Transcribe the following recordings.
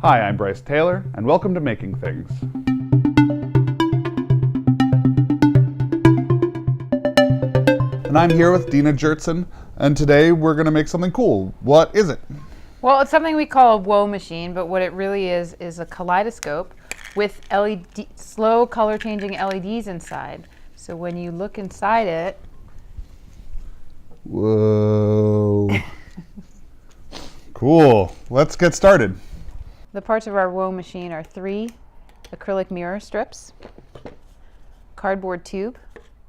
Hi, I'm Bryce Taylor, and welcome to Making Things. And I'm here with Dina Jertson, and today we're going to make something cool. What is it? Well, it's something we call a woe machine, but what it really is a kaleidoscope with slow color changing LEDs inside. So when you look inside it... Whoa. Cool. Let's get started. The parts of our woe machine are 3 acrylic mirror strips, cardboard tube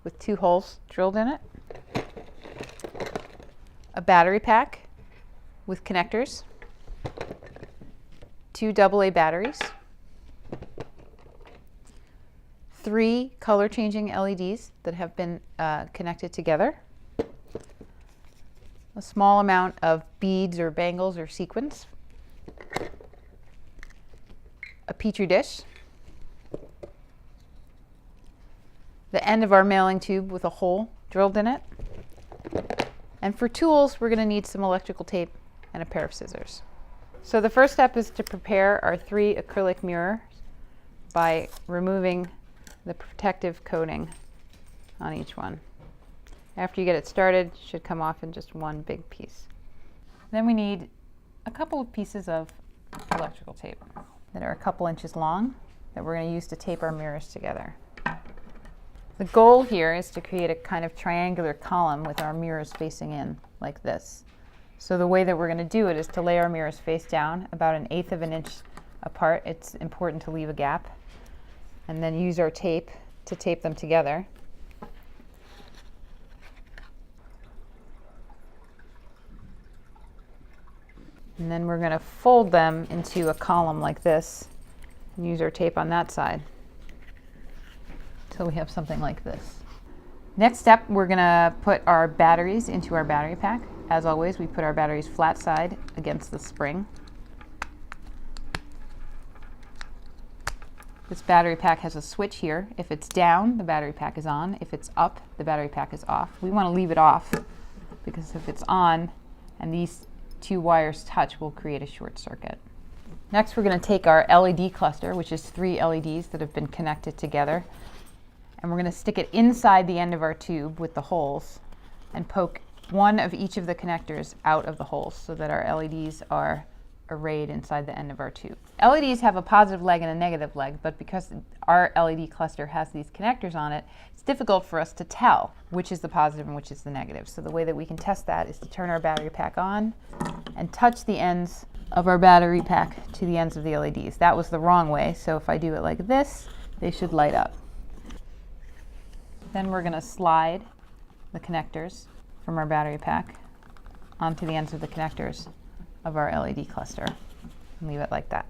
with 2 holes drilled in it, a battery pack with connectors, 2 AA batteries, 3 color changing LEDs that have been connected together, a small amount of beads or bangles or sequins, a Petri dish, the end of our mailing tube with a hole drilled in it, and for tools we're going to need some electrical tape and a pair of scissors. So the first step is to prepare our 3 acrylic mirrors by removing the protective coating on each one. After you get it started, it should come off in just one big piece. Then we need a couple of pieces of electrical tape that are a couple inches long that we're going to use to tape our mirrors together. The goal here is to create a kind of triangular column with our mirrors facing in like this. So the way that we're going to do it is to lay our mirrors face down about 1/8 of an inch apart. It's important to leave a gap, and then use our tape to tape them together. And then we're going to fold them into a column like this and use our tape on that side until we have something like this. Next step, we're going to put our batteries into our battery pack. As always, we put our batteries flat side against the spring. This battery pack has a switch here. If it's down, the battery pack is on. If it's up, the battery pack is off. We want to leave it off because if it's on and these 2 wires touch, will create a short circuit. Next, we're going to take our LED cluster, which is 3 LEDs that have been connected together, and we're going to stick it inside the end of our tube with the holes and poke one of each of the connectors out of the holes so that our LEDs are arrayed inside the end of our tube. LEDs have a positive leg and a negative leg, but because our LED cluster has these connectors on it, it's difficult for us to tell which is the positive and which is the negative. So the way that we can test that is to turn our battery pack on and touch the ends of our battery pack to the ends of the LEDs. That was the wrong way, so if I do it like this, they should light up. Then we're going to slide the connectors from our battery pack onto the ends of the connectors of our LED cluster and leave it like that.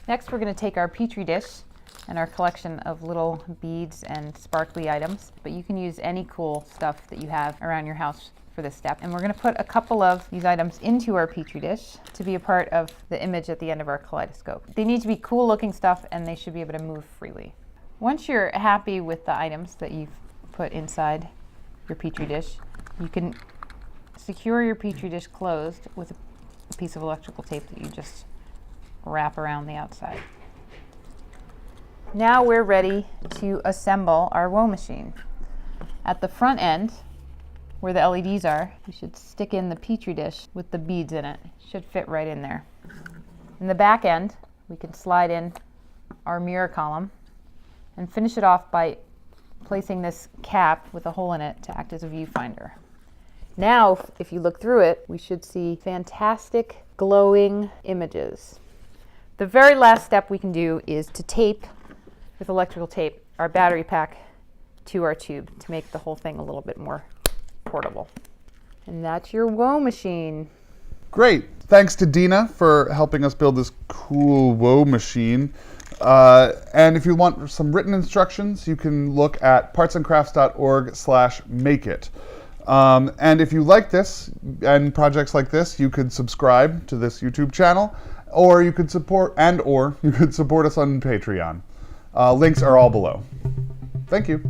Next, we're going to take our Petri dish and our collection of little beads and sparkly items, but you can use any cool stuff that you have around your house for this step. And we're going to put a couple of these items into our Petri dish to be a part of the image at the end of our kaleidoscope. They need to be cool looking stuff and they should be able to move freely. Once you're happy with the items that you've put inside your Petri dish, you can secure your Petri dish closed with a piece of electrical tape that you just wrap around the outside. Now we're ready to assemble our woe machine. At the front end, where the LEDs are, you should stick in the Petri dish with the beads in it. It should fit right in there. In the back end, we can slide in our mirror column and finish it off by placing this cap with a hole in it to act as a viewfinder. Now, if you look through it, we should see fantastic glowing images. The very last step we can do is to tape with electrical tape our battery pack to our tube to make the whole thing a little bit more portable. And that's your woe machine. Great. Thanks to Dina for helping us build this cool woe machine. And if you want some written instructions, you can look at partsandcrafts.org/makeit. And if you like this and projects like this, you could subscribe to this YouTube channel, or you could support us on Patreon. Links are all below. Thank you.